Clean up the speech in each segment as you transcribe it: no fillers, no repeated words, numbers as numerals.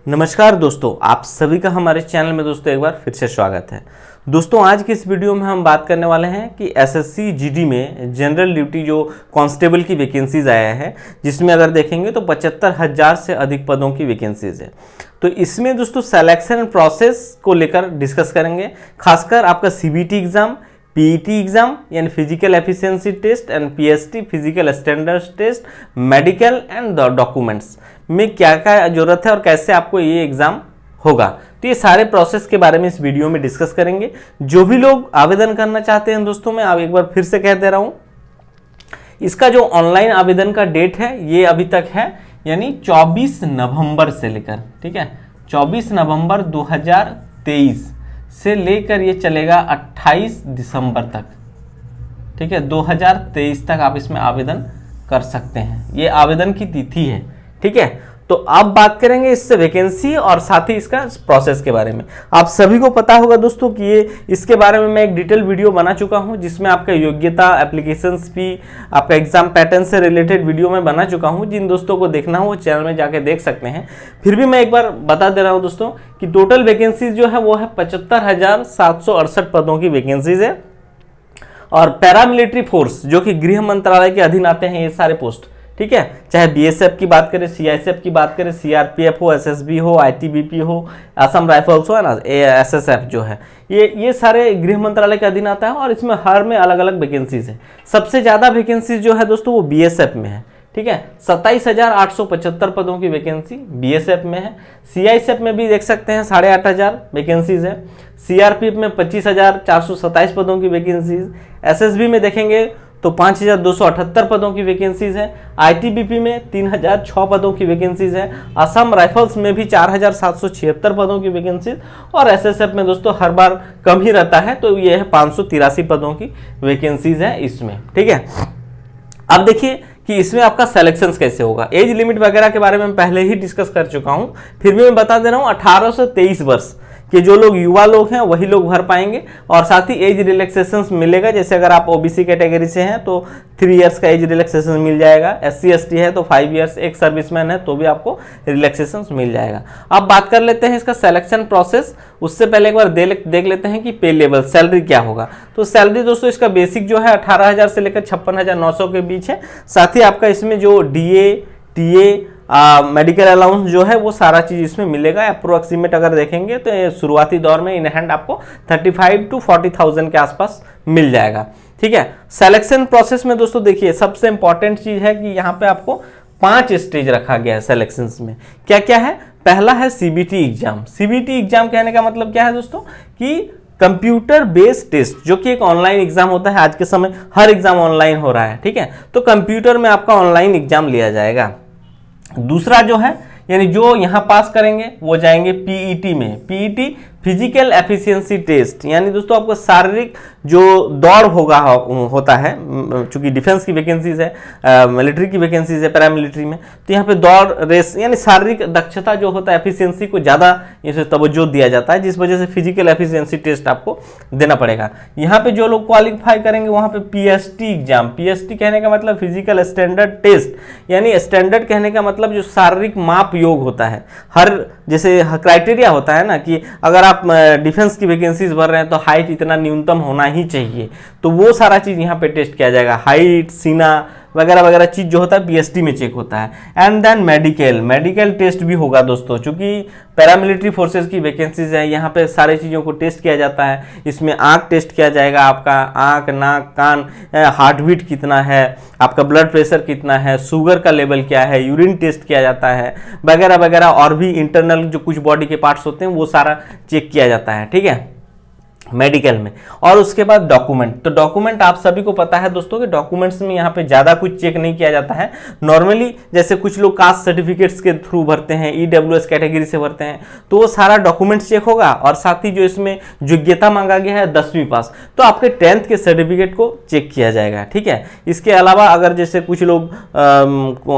नमस्कार दोस्तों, आप सभी का हमारे चैनल में दोस्तों एक बार फिर से स्वागत है। दोस्तों आज की इस वीडियो में हम बात करने वाले हैं कि एसएससी जीडी में जनरल ड्यूटी जो कांस्टेबल की वैकेंसीज आया है, जिसमें अगर देखेंगे तो 75,000 से अधिक पदों की वैकेंसीज है। तो इसमें दोस्तों सिलेक्शन प्रोसेस को लेकर डिस्कस करेंगे, खासकर आपका सीबीटी एग्जाम, पीईटी एग्जाम यानी physical efficiency test and PST physical standards test, medical and documents में क्या क्या जरूरत है और कैसे आपको ये एग्जाम होगा। तो ये सारे प्रोसेस के बारे में इस वीडियो में डिस्कस करेंगे। जो भी लोग आवेदन करना चाहते हैं दोस्तों, मैं आप एक बार फिर से कह दे रहा हूँ, इसका जो ऑनलाइन आवेदन का डेट है ये अभी तक है, यानी 24 नवंबर से लेकर, ठीक है, 24 नवंबर 2023 से लेकर ये चलेगा 28 दिसंबर तक, ठीक है, 2023 तक आप इसमें आवेदन कर सकते हैं। ये आवेदन की तिथि है, ठीक है। तो आप बात करेंगे इससे वैकेंसी और साथ ही इसका प्रोसेस के बारे में। आप सभी को पता होगा दोस्तों कि ये इसके बारे में मैं एक डिटेल वीडियो बना चुका हूं, जिसमें आपका योग्यता, एप्लीकेशंस भी, आपका एग्जाम पैटर्न से रिलेटेड वीडियो में बना चुका हूं। जिन दोस्तों को देखना हो वो चैनल में जाके देख सकते हैं। फिर भी मैं एक बार बता दे रहा हूँ दोस्तों कि टोटल वैकेंसीज जो है वो है 75,768 पदों की वैकेंसीज है। और पैरामिलिट्री फोर्स जो कि गृह मंत्रालय के अधीन आते हैं ये सारे पोस्ट, ठीक है, चाहे बीएसएफ की बात करें, सीआईएसएफ की बात करें, सीआरपीएफ हो, एसएसबी हो, आईटीबीपी हो, असम राइफल्स हो, है ना, एसएसएफ जो है, ये सारे गृह मंत्रालय के अधीन आता है और इसमें हर में अलग अलग वैकेंसीज है। सबसे ज़्यादा वैकेंसीज जो है दोस्तों वो बीएसएफ में है, ठीक है, 27,875 पदों की वैकेंसी बीएसएफ में है। सीआईएसएफ में भी देख सकते हैं 8,500 वैकेंसीज है। सीआरपीएफ में 25,427 पदों की वैकेंसीज। एसएसबी में देखेंगे तो 5,278 पदों की वैकेंसीज है। आईटीबीपी में 3,006 पदों की वैकेंसीज है। असम राइफल्स में भी 4,776 पदों की वैकेंसीज। और एसएसएफ में दोस्तों हर बार कम ही रहता है, तो ये है 583 पदों की वैकेंसीज है इसमें, ठीक है। अब देखिए कि इसमें आपका सिलेक्शन कैसे होगा। एज लिमिट वगैरह के बारे में पहले ही डिस्कस कर चुका हूं, फिर भी मैं बता दे रहा हूं, 18 से 23 वर्ष कि जो लोग युवा लोग हैं वही लोग भर पाएंगे। और साथ ही एज रिलैक्सेशन मिलेगा, जैसे अगर आप ओबीसी कैटेगरी से हैं तो 3 इयर्स का एज रिलैक्सेशन मिल जाएगा। एससी एसटी है तो 5 इयर्स, एक सर्विसमैन है तो भी आपको रिलैक्सेशन मिल जाएगा। अब बात कर लेते हैं इसका सिलेक्शन प्रोसेस। उससे पहले एक बार देख लेते हैं कि पे लेवल सैलरी क्या होगा। तो सैलरी दोस्तों इसका बेसिक जो है 18,000 से लेकर 56,900 के बीच है। साथ ही आपका इसमें जो डीए, टीए, मेडिकल अलाउंस जो है वो सारा चीज इसमें मिलेगा। अप्रोक्सीमेट अगर देखेंगे तो शुरुआती दौर में इन हैंड आपको 35 to 40,000 के आसपास मिल जाएगा, ठीक है। सिलेक्शन प्रोसेस में दोस्तों देखिए सबसे इंपॉर्टेंट चीज है कि यहाँ पे आपको 5 स्टेज रखा गया है सिलेक्शन में। क्या क्या है? पहला है सीबीटी एग्जाम। सीबीटी एग्जाम कहने का मतलब क्या है दोस्तों कि कंप्यूटर बेस्ड टेस्ट, जो कि एक ऑनलाइन एग्जाम होता है। आज के समय हर एग्जाम ऑनलाइन हो रहा है, ठीक है। तो कंप्यूटर में आपका ऑनलाइन एग्जाम लिया जाएगा। दूसरा जो है, यानी जो यहाँ पास करेंगे वो जाएंगे पीईटी में। पीईटी फिजिकल एफिशिएंसी टेस्ट, यानी दोस्तों आपको शारीरिक जो दौड़ होता है, चूंकि डिफेंस की वैकेंसीज है, मिलिट्री की वैकेंसीज है पैरामिलिट्री में, तो यहाँ पे दौड़ रेस यानी शारीरिक दक्षता जो होता है, एफिशिएंसी को ज़्यादा इसे तवज्जो दिया जाता है, जिस वजह से फिजिकल एफिशिएंसी टेस्ट आपको देना पड़ेगा। यहाँ पे जो लोग क्वालिफाई करेंगे वहाँ पे पीएसटी एग्जाम। पीएसटी कहने का मतलब फिजिकल स्टैंडर्ड टेस्ट, यानी स्टैंडर्ड कहने का मतलब जो शारीरिक माप योग होता है। हर जैसे क्राइटेरिया होता है ना कि अगर आप डिफेंस की वैकेंसीज भर रहे हैं तो हाइट इतना न्यूनतम होना ही चाहिए, तो वो सारा चीज यहाँ पे टेस्ट किया जाएगा। हाइट, सीना वगैरह वगैरह चीज जो होता है पीएसटी में चेक होता है। एंड देन मेडिकल टेस्ट भी होगा दोस्तों, चूंकि पैरामिलिट्री फोर्सेज की वैकेंसीज है, यहाँ पे सारे चीज़ों को टेस्ट किया जाता है। इसमें आँख टेस्ट किया जाएगा, आपका आँख, नाक, कान, हार्ट बीट कितना है, आपका ब्लड प्रेशर कितना है, शुगर का लेवल क्या है, यूरिन टेस्ट किया जाता है वगैरह वगैरह। और भी इंटरनल जो कुछ बॉडी के पार्ट्स होते हैं वो सारा चेक किया जाता है, ठीक है, मेडिकल में। और उसके बाद डॉक्यूमेंट। तो डॉक्यूमेंट आप सभी को पता है दोस्तों कि डॉक्यूमेंट्स में यहाँ पे ज़्यादा कुछ चेक नहीं किया जाता है। नॉर्मली जैसे कुछ लोग कास्ट सर्टिफिकेट्स के थ्रू भरते हैं, ईडब्ल्यूएस कैटेगरी से भरते हैं, तो वो सारा डॉक्यूमेंट्स चेक होगा। और साथ ही जो इसमें योग्यता मांगा गया है 10वीं पास, तो आपके 10th के सर्टिफिकेट को चेक किया जाएगा, ठीक है। इसके अलावा अगर जैसे कुछ लोग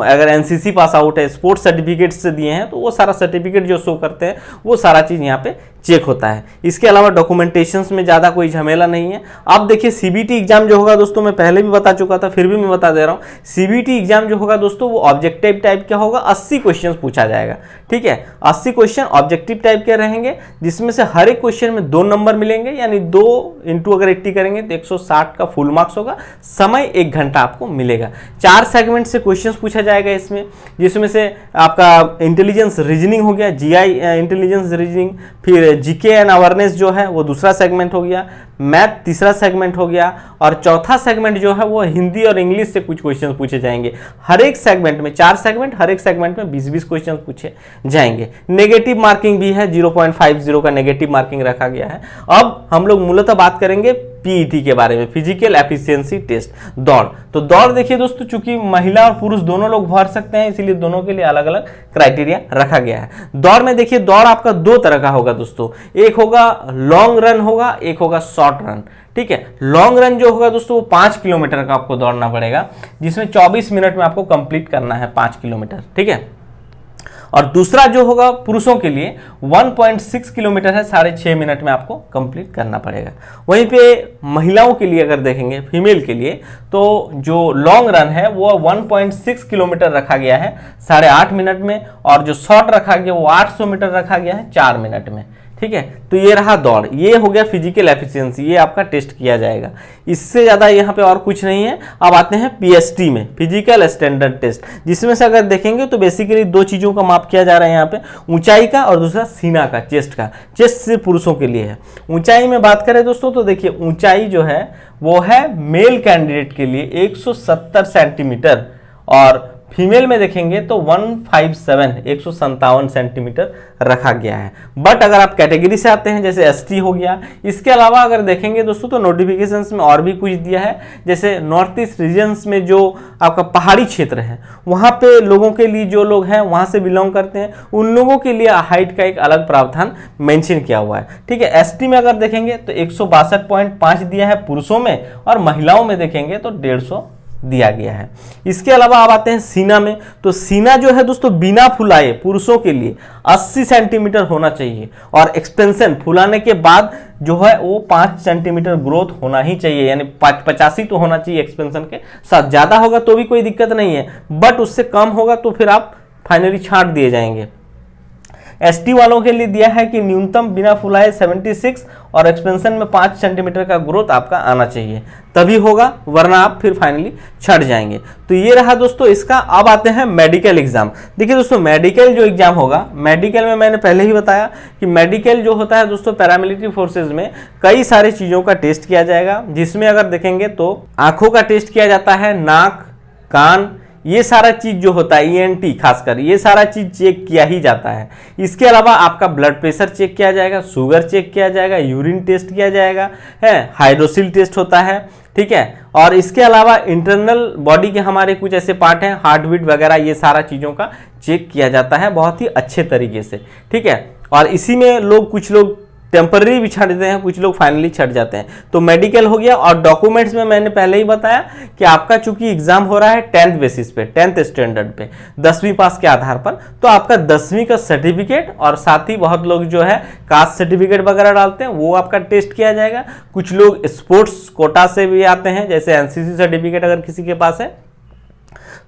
अगर एनसीसी पास आउट है, स्पोर्ट्स सर्टिफिकेट से दिए हैं, तो वो सारा सर्टिफिकेट जो शो करते हैं वो सारा चीज़ यहाँ पे चेक होता है। इसके अलावा डॉक्यूमेंटेशंस में ज़्यादा कोई झमेला नहीं है। अब देखिए सीबीटी एग्जाम जो होगा दोस्तों, मैं पहले भी बता चुका था, फिर भी मैं बता दे रहा हूँ, सीबीटी एग्जाम जो होगा दोस्तों वो ऑब्जेक्टिव टाइप का होगा। 80 क्वेश्चन पूछा जाएगा, ठीक है। 80 क्वेश्चन ऑब्जेक्टिव टाइप के रहेंगे, जिसमें से हर एक क्वेश्चन में 2 नंबर मिलेंगे, यानी 2 इंटू अगर 80 करेंगे तो 160 का फुल मार्क्स होगा। समय 1 घंटा आपको मिलेगा। 4 सेगमेंट से क्वेश्चन पूछा जाएगा इसमें, जिसमें से आपका इंटेलिजेंस रीजनिंग हो गया, जीआई इंटेलिजेंस रीजनिंग, फिर जीके एंड अवेयरनेस जो है वो दूसरा सेगमेंट हो गया, मैथ तीसरा सेगमेंट हो गया, और चौथा सेगमेंट जो है वो हिंदी और इंग्लिश से कुछ क्वेश्चन पूछे जाएंगे। हर एक सेगमेंट में 4 सेगमेंट, हर एक सेगमेंट में 20-20 क्वेश्चन पूछे जाएंगे। नेगेटिव मार्किंग भी है, 0.50 का नेगेटिव मार्किंग रखा गया है। अब हम लोग मूलतः बात करेंगे पीईटी के बारे में, फिजिकल एफिशिएंसी टेस्ट, दौड़। तो दौड़ देखिए दोस्तों, चूंकि महिला और पुरुष दोनों लोग भर सकते हैं, इसीलिए दोनों के लिए अलग अलग क्राइटेरिया रखा गया है। दौड़ में देखिए, दौड़ आपका 2 तरह का होगा दोस्तों, एक होगा लॉन्ग रन होगा, एक होगा शॉर्ट रन, ठीक है। लॉन्ग रन जो होगा दोस्तों वो 5 किलोमीटर का आपको दौड़ना पड़ेगा, जिसमें 24 मिनट में आपको कंप्लीट करना है 5 किलोमीटर, ठीक है। और दूसरा जो होगा पुरुषों के लिए 1.6 किलोमीटर है, 6.5 मिनट में आपको कंप्लीट करना पड़ेगा। वहीं पे महिलाओं के लिए अगर देखेंगे, फीमेल के लिए, तो जो लॉन्ग रन है वो 1.6 किलोमीटर रखा गया है 8.5 मिनट में, और जो शॉर्ट रखा गया वो 800 मीटर रखा गया है 4 मिनट में, ठीक है। तो ये रहा दौड़, ये हो गया फिजिकल एफिशिएंसी, ये आपका टेस्ट किया जाएगा। इससे ज़्यादा यहाँ पे और कुछ नहीं है। अब आते हैं पीएसटी में, फिजिकल स्टैंडर्ड टेस्ट, जिसमें से अगर देखेंगे तो बेसिकली 2 चीज़ों का माप किया जा रहा है यहाँ पे, ऊंचाई का और दूसरा सीना का, चेस्ट का। चेस्ट सिर्फ पुरुषों के लिए है। ऊंचाई में बात करें दोस्तों तो देखिए, ऊंचाई जो है वो है मेल कैंडिडेट के लिए 170 सेंटीमीटर, और फीमेल में देखेंगे तो 157 सेंटीमीटर रखा गया है। बट अगर आप कैटेगरी से आते हैं, जैसे एसटी हो गया, इसके अलावा अगर देखेंगे दोस्तों तो नोटिफिकेशंस में और भी कुछ दिया है। जैसे नॉर्थ ईस्ट रीजन्स में जो आपका पहाड़ी क्षेत्र है, वहाँ पे लोगों के लिए, जो लोग हैं वहाँ से बिलोंग करते हैं, उन लोगों के लिए हाइट का एक अलग प्रावधान मेंशन किया हुआ है, ठीक है। एसटी में अगर देखेंगे तो 162.5 दिया है पुरुषों में, और महिलाओं में देखेंगे तो 150 दिया गया है। इसके अलावा आप आते हैं सीना में, तो सीना जो है दोस्तों बिना फुलाए पुरुषों के लिए 80 सेंटीमीटर होना चाहिए, और एक्सपेंशन फुलाने के बाद जो है वो 5 सेंटीमीटर ग्रोथ होना ही चाहिए, यानी 85 तो होना चाहिए एक्सपेंशन के साथ। ज़्यादा होगा तो भी कोई दिक्कत नहीं है, बट उससे कम होगा तो फिर आप फाइनली छांट दिए जाएंगे। एसटी वालों के लिए दिया है कि न्यूनतम बिना फुलाए 76 और एक्सपेंशन में 5 सेंटीमीटर का ग्रोथ आपका आना चाहिए, तभी होगा, वरना आप फिर फाइनली छट जाएंगे। तो ये रहा दोस्तों इसका। अब आते हैं मेडिकल एग्जाम। देखिए दोस्तों, मेडिकल जो एग्जाम होगा, मेडिकल में मैंने पहले ही बताया कि मेडिकल जो होता है दोस्तों, पैरामिलिट्री फोर्सेज में कई सारी चीज़ों का टेस्ट किया जाएगा, जिसमें अगर देखेंगे तो आंखों का टेस्ट किया जाता है, नाक, कान, ये सारा चीज जो होता है, ईएनटी खासकर, ये सारा चीज चेक किया ही जाता है। इसके अलावा आपका ब्लड प्रेशर चेक किया जाएगा, शुगर चेक किया जाएगा, यूरिन टेस्ट किया जाएगा, है हाइड्रोसिल टेस्ट होता है, ठीक है। और इसके अलावा इंटरनल बॉडी के हमारे कुछ ऐसे पार्ट हैं, हार्ट बीट वगैरह, ये सारा चीज़ों का चेक किया जाता है बहुत ही अच्छे तरीके से, ठीक है। और इसी में कुछ लोग टेम्पररी भी छट देते हैं, कुछ लोग फाइनली छट जाते हैं। तो मेडिकल हो गया। और डॉक्यूमेंट्स में मैंने पहले ही बताया कि आपका चूंकि एग्जाम हो रहा है 10th बेसिस पे, 10th स्टैंडर्ड पे, 10वीं पास के आधार पर, तो आपका 10वीं का सर्टिफिकेट, और साथ ही बहुत लोग जो है कास्ट सर्टिफिकेट वगैरह डालते हैं, वो आपका टेस्ट किया जाएगा। कुछ लोग स्पोर्ट्स कोटा से भी आते हैं, जैसे एनसीसी सर्टिफिकेट अगर किसी के पास है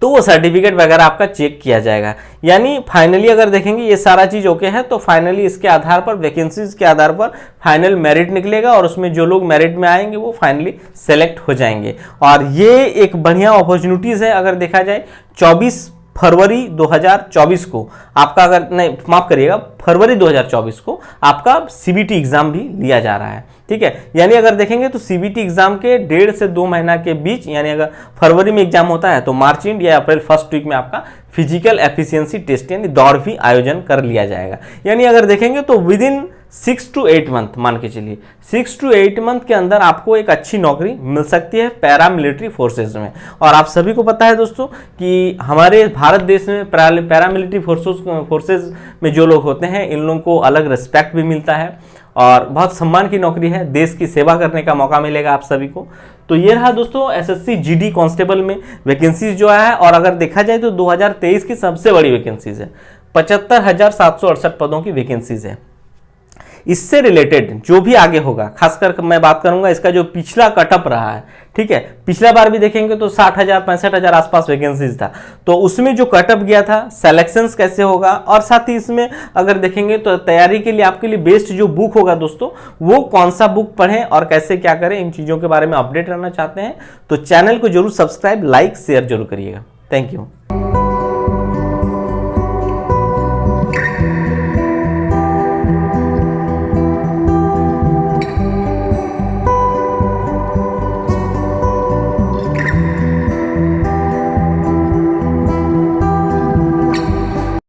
तो वो सर्टिफिकेट वगैरह आपका चेक किया जाएगा। यानी फाइनली अगर देखेंगे ये सारा चीज़ ओके है, तो फाइनली इसके आधार पर, वैकेंसीज के आधार पर फाइनल मेरिट निकलेगा, और उसमें जो लोग मेरिट में आएंगे वो फाइनली सेलेक्ट हो जाएंगे। और ये एक बढ़िया अपॉर्चुनिटीज़ है। अगर देखा जाए 24 फरवरी 2024 को आपका, अगर नहीं माफ करिएगा, फरवरी 2024 को आपका सीबीटी एग्जाम भी लिया जा रहा है, ठीक है। यानी अगर देखेंगे तो सीबीटी एग्जाम के 1.5 से 2 महीना के बीच, यानी अगर फरवरी में एग्जाम होता है तो मार्च एंड या अप्रैल फर्स्ट वीक में आपका फिजिकल एफिशिएंसी टेस्ट यानी दौड़ भी आयोजन कर लिया जाएगा। यानी अगर देखेंगे तो विद इन 6 to 8 मंथ, मान के चलिए 6 to 8 मंथ के अंदर आपको एक अच्छी नौकरी मिल सकती है पैरामिलिट्री फोर्सेज में। और आप सभी को पता है दोस्तों कि हमारे भारत देश में पैरामिलिट्री फोर्सेज में जो लोग होते हैं, इन लोगों को अलग रिस्पेक्ट भी मिलता है, और बहुत सम्मान की नौकरी है, देश की सेवा करने का मौका मिलेगा आप सभी को। तो ये रहा दोस्तों एसएससी जीडी कांस्टेबल में वैकेंसीज जो है। और अगर देखा जाए तो 2023 की सबसे बड़ी वैकेंसीज है, 75,768 पदों की वैकेंसीज है। इससे रिलेटेड जो भी आगे होगा, खासकर मैं बात करूंगा इसका जो पिछला कटअप रहा है, ठीक है, पिछला बार भी देखेंगे तो 60,000 65,000 आसपास वैकेंसीज था, तो उसमें जो कटअप गया था, सिलेक्शंस कैसे होगा, और साथ ही इसमें अगर देखेंगे तो तैयारी के लिए आपके लिए बेस्ट जो बुक होगा दोस्तों, वो कौन सा बुक पढ़ें और कैसे क्या करें, इन चीजों के बारे में अपडेट रहना चाहते हैं तो चैनल को जरूर सब्सक्राइब, लाइक, शेयर जरूर करिएगा। Thank you.